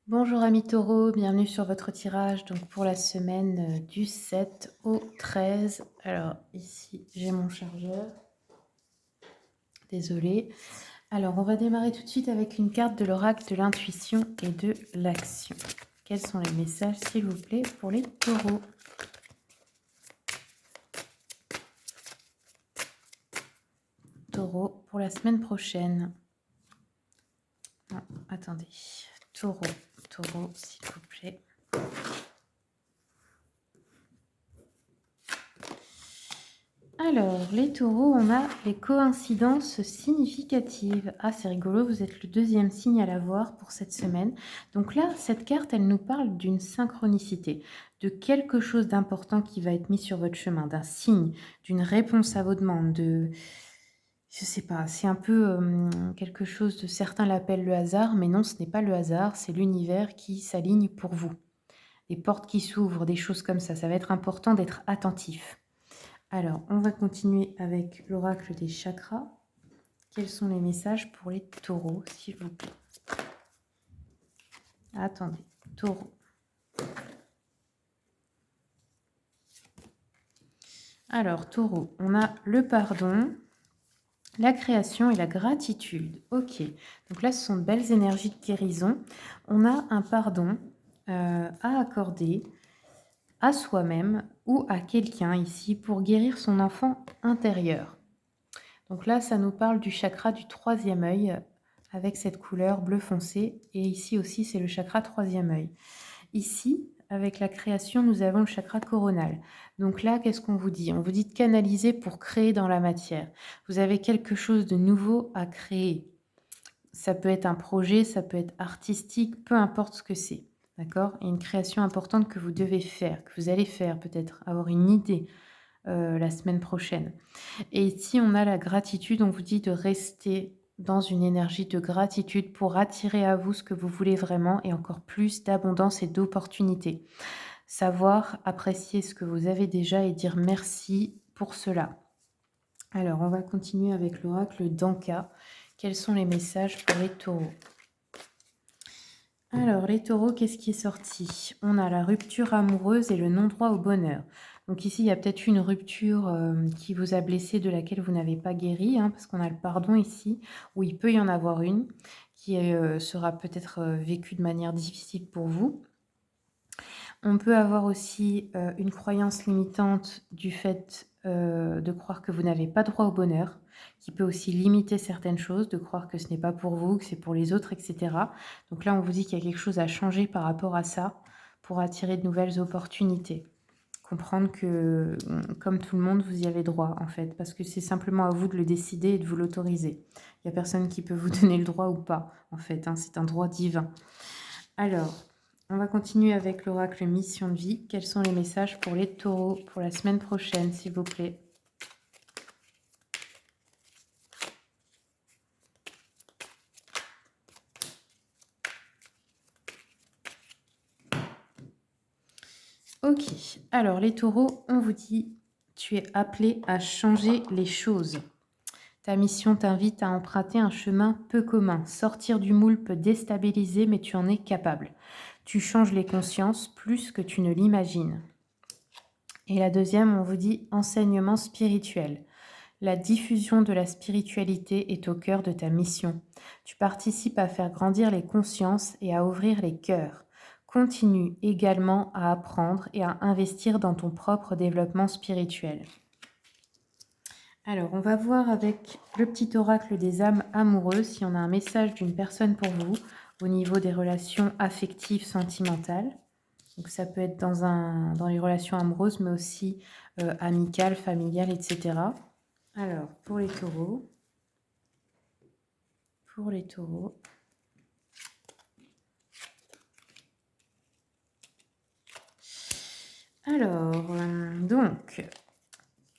Bonjour amis taureaux, bienvenue sur votre tirage donc pour la semaine du 7 au 13. Alors ici j'ai mon chargeur, désolée. Alors on va démarrer tout de suite avec une carte de l'oracle de l'intuition et de l'action. Quels sont les messages s'il vous plaît pour les taureaux? Taureau pour la semaine prochaine. Non, attendez. Taureau s'il vous plaît. Alors, les taureaux, on a les coïncidences significatives. Ah, c'est rigolo, vous êtes le deuxième signe à l'avoir pour cette semaine. Donc là, cette carte, elle nous parle d'une synchronicité, de quelque chose d'important qui va être mis sur votre chemin, d'un signe, d'une réponse à vos demandes, je sais pas, c'est un peu quelque chose de... Certains l'appellent le hasard, mais non, ce n'est pas le hasard, c'est l'univers qui s'aligne pour vous. Des portes qui s'ouvrent, des choses comme ça va être important d'être attentif. Alors, on va continuer avec l'oracle des chakras. Quels sont les messages pour les taureaux, s'il vous plaît? Attendez, taureau. Alors, taureau, on a le pardon, la création et la gratitude. Ok, donc là, ce sont de belles énergies de guérison. On a un pardon à accorder à soi-même ou à quelqu'un ici pour guérir son enfant intérieur. Donc là, ça nous parle du chakra du troisième œil avec cette couleur bleu foncé. Et ici aussi, c'est le chakra troisième œil. Ici, avec la création, nous avons le chakra coronal. Donc là, qu'est-ce qu'on vous dit? On vous dit de canaliser pour créer dans la matière. Vous avez quelque chose de nouveau à créer. Ça peut être un projet, ça peut être artistique, peu importe ce que c'est. D'accord? Et une création importante que vous devez faire, que vous allez faire peut-être, avoir une idée la semaine prochaine. Et ici, on a la gratitude. On vous dit de rester dans une énergie de gratitude pour attirer à vous ce que vous voulez vraiment et encore plus d'abondance et d'opportunités. Savoir apprécier ce que vous avez déjà et dire merci pour cela. Alors, on va continuer avec l'oracle d'Anka. Quels sont les messages pour les taureaux? Alors, les taureaux, qu'est-ce qui est sorti? On a la rupture amoureuse et le non-droit au bonheur. Donc ici, il y a peut-être une rupture qui vous a blessé, de laquelle vous n'avez pas guéri, parce qu'on a le pardon ici, où il peut y en avoir une, qui sera peut-être vécue de manière difficile pour vous. On peut avoir aussi une croyance limitante du fait de croire que vous n'avez pas droit au bonheur, qui peut aussi limiter certaines choses, de croire que ce n'est pas pour vous, que c'est pour les autres, etc. Donc là, on vous dit qu'il y a quelque chose à changer par rapport à ça pour attirer de nouvelles opportunités. Comprendre que, comme tout le monde, vous y avez droit, en fait, parce que c'est simplement à vous de le décider et de vous l'autoriser. Il n'y a personne qui peut vous donner le droit ou pas, en fait, c'est un droit divin. Alors, on va continuer avec l'oracle mission de vie. Quels sont les messages pour les taureaux pour la semaine prochaine, s'il vous plaît? Ok, alors les taureaux, on vous dit, tu es appelé à changer les choses. Ta mission t'invite à emprunter un chemin peu commun. Sortir du moule peut déstabiliser, mais tu en es capable. Tu changes les consciences plus que tu ne l'imagines. Et la deuxième, on vous dit enseignement spirituel. La diffusion de la spiritualité est au cœur de ta mission. Tu participes à faire grandir les consciences et à ouvrir les cœurs. Continue également à apprendre et à investir dans ton propre développement spirituel. Alors, on va voir avec le petit oracle des âmes amoureuses si on a un message d'une personne pour vous au niveau des relations affectives, sentimentales. Donc, ça peut être dans les relations amoureuses, mais aussi amicales, familiales, etc. Alors, pour les taureaux. Alors, donc,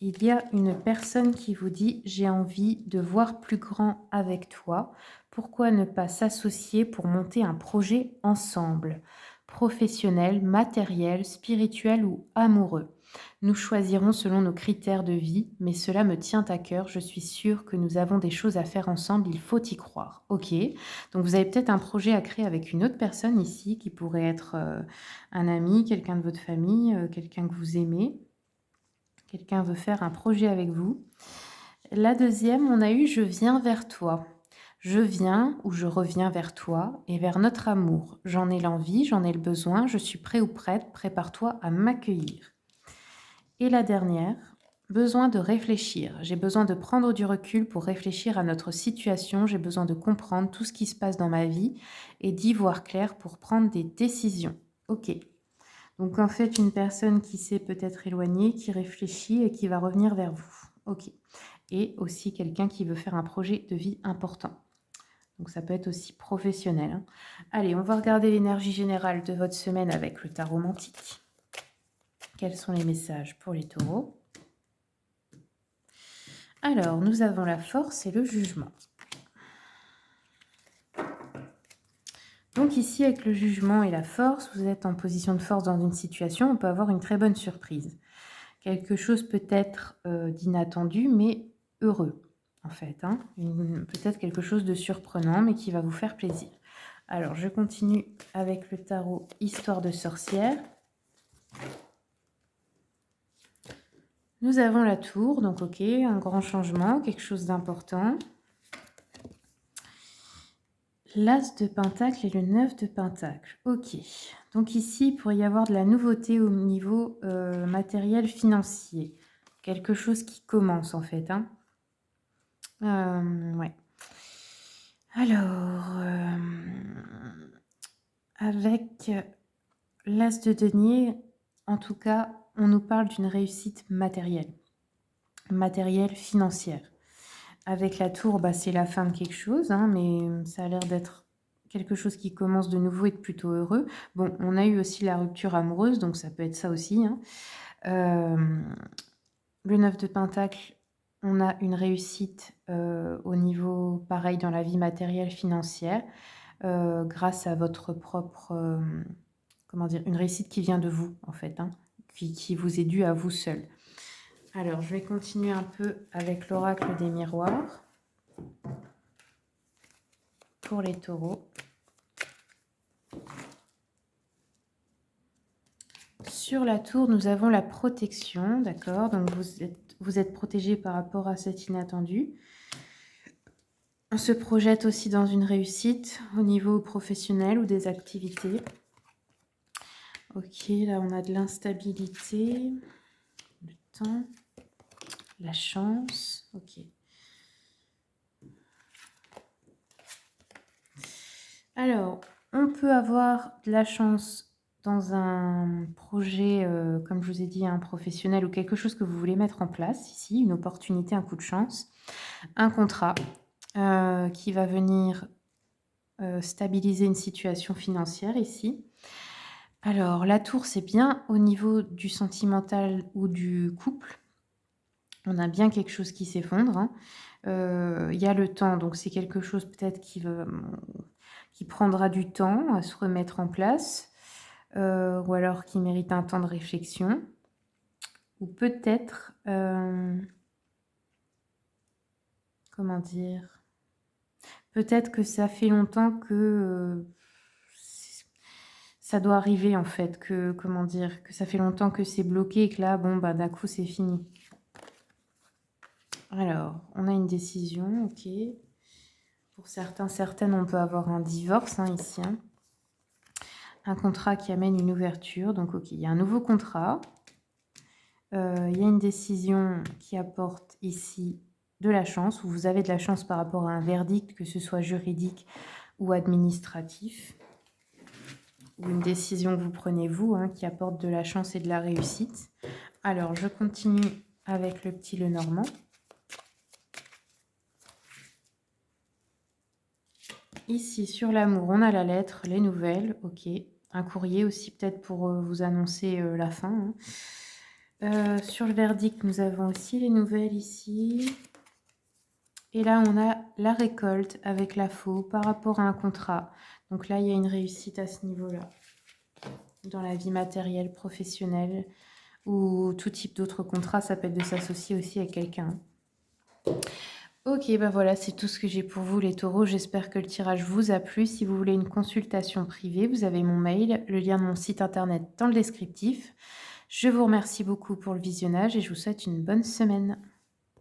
il y a une personne qui vous dit « J'ai envie de voir plus grand avec toi. Pourquoi ne pas s'associer pour monter un projet ensemble, professionnel, matériel, spirituel ou amoureux ?» Nous choisirons selon nos critères de vie, mais cela me tient à cœur. Je suis sûre que nous avons des choses à faire ensemble. Il faut y croire. Ok. Donc, vous avez peut-être un projet à créer avec une autre personne ici, qui pourrait être un ami, quelqu'un de votre famille, quelqu'un que vous aimez. Quelqu'un veut faire un projet avec vous. La deuxième, on a eu « Je viens vers toi ». Je viens ou je reviens vers toi et vers notre amour. J'en ai l'envie, j'en ai le besoin, je suis prêt ou prête, prépare-toi à m'accueillir. Et la dernière, besoin de réfléchir. J'ai besoin de prendre du recul pour réfléchir à notre situation. J'ai besoin de comprendre tout ce qui se passe dans ma vie et d'y voir clair pour prendre des décisions. Ok. Donc en fait, une personne qui s'est peut-être éloignée, qui réfléchit et qui va revenir vers vous. Ok. Et aussi quelqu'un qui veut faire un projet de vie important. Donc ça peut être aussi professionnel, hein. Allez, on va regarder l'énergie générale de votre semaine avec le tarot mantique. Quels sont les messages pour les taureaux? Alors, nous avons la force et le jugement. Donc ici, avec le jugement et la force, vous êtes en position de force dans une situation, on peut avoir une très bonne surprise. Quelque chose peut-être d'inattendu, mais heureux, en fait, hein. Peut-être quelque chose de surprenant, mais qui va vous faire plaisir. Alors, je continue avec le tarot Histoire de sorcière. Nous avons la tour, donc ok, un grand changement, quelque chose d'important. L'As de Pentacle et le 9 de Pentacle. Ok, donc ici, il pourrait y avoir de la nouveauté au niveau matériel financier. Quelque chose qui commence, en fait, hein. Ouais. Alors, avec l'As de denier, en tout cas, on nous parle d'une réussite matérielle financière. Avec la tour, bah, c'est la fin de quelque chose, hein, mais ça a l'air d'être quelque chose qui commence de nouveau et de plutôt heureux. Bon, on a eu aussi la rupture amoureuse, donc ça peut être ça aussi, hein. Le 9 de Pentacle, on a une réussite au niveau, pareil, dans la vie matérielle financière, grâce à votre propre, comment dire, une réussite qui vient de vous, en fait, hein, qui vous est due à vous seul. Alors, je vais continuer un peu avec l'oracle des miroirs pour les taureaux. Sur la tour, nous avons la protection, d'accord? Donc, vous êtes protégé par rapport à cet inattendu. On se projette aussi dans une réussite au niveau professionnel ou des activités. Ok, là, on a de l'instabilité, le temps, la chance. Ok. Alors, on peut avoir de la chance dans un projet, comme je vous ai dit, un professionnel ou quelque chose que vous voulez mettre en place ici, une opportunité, un coup de chance, un contrat qui va venir stabiliser une situation financière ici. Alors, la tour, c'est bien au niveau du sentimental ou du couple. On a bien quelque chose qui s'effondre, hein. Y a le temps, donc c'est quelque chose peut-être qui prendra du temps à se remettre en place, ou alors qui mérite un temps de réflexion. Ou peut-être, comment dire? Peut-être que ça fait longtemps que ça doit arriver, en fait, que, comment dire? Que ça fait longtemps que c'est bloqué et que là, bon, bah, d'un coup, c'est fini. Alors, on a une décision, ok. Pour certains, certaines, on peut avoir un divorce, hein, ici, hein. Un contrat qui amène une ouverture, donc ok, il y a un nouveau contrat. Il y a une décision qui apporte ici de la chance, ou vous avez de la chance par rapport à un verdict, que ce soit juridique ou administratif, ou une décision que vous prenez vous, hein, qui apporte de la chance et de la réussite. Alors, je continue avec le petit Lenormand. Ici, sur l'amour, on a la lettre, les nouvelles, ok. Un courrier aussi, peut-être pour vous annoncer la fin, hein. Sur le verdict, nous avons aussi les nouvelles ici. Et là, on a la récolte avec la faux par rapport à un contrat. Donc là, il y a une réussite à ce niveau-là. Dans la vie matérielle, professionnelle. ou tout type d'autre contrat, ça peut être de s'associer aussi avec quelqu'un. Ok, bah voilà, c'est tout ce que j'ai pour vous les taureaux. J'espère que le tirage vous a plu. Si vous voulez une consultation privée, vous avez mon mail, le lien de mon site internet dans le descriptif. Je vous remercie beaucoup pour le visionnage et je vous souhaite une bonne semaine.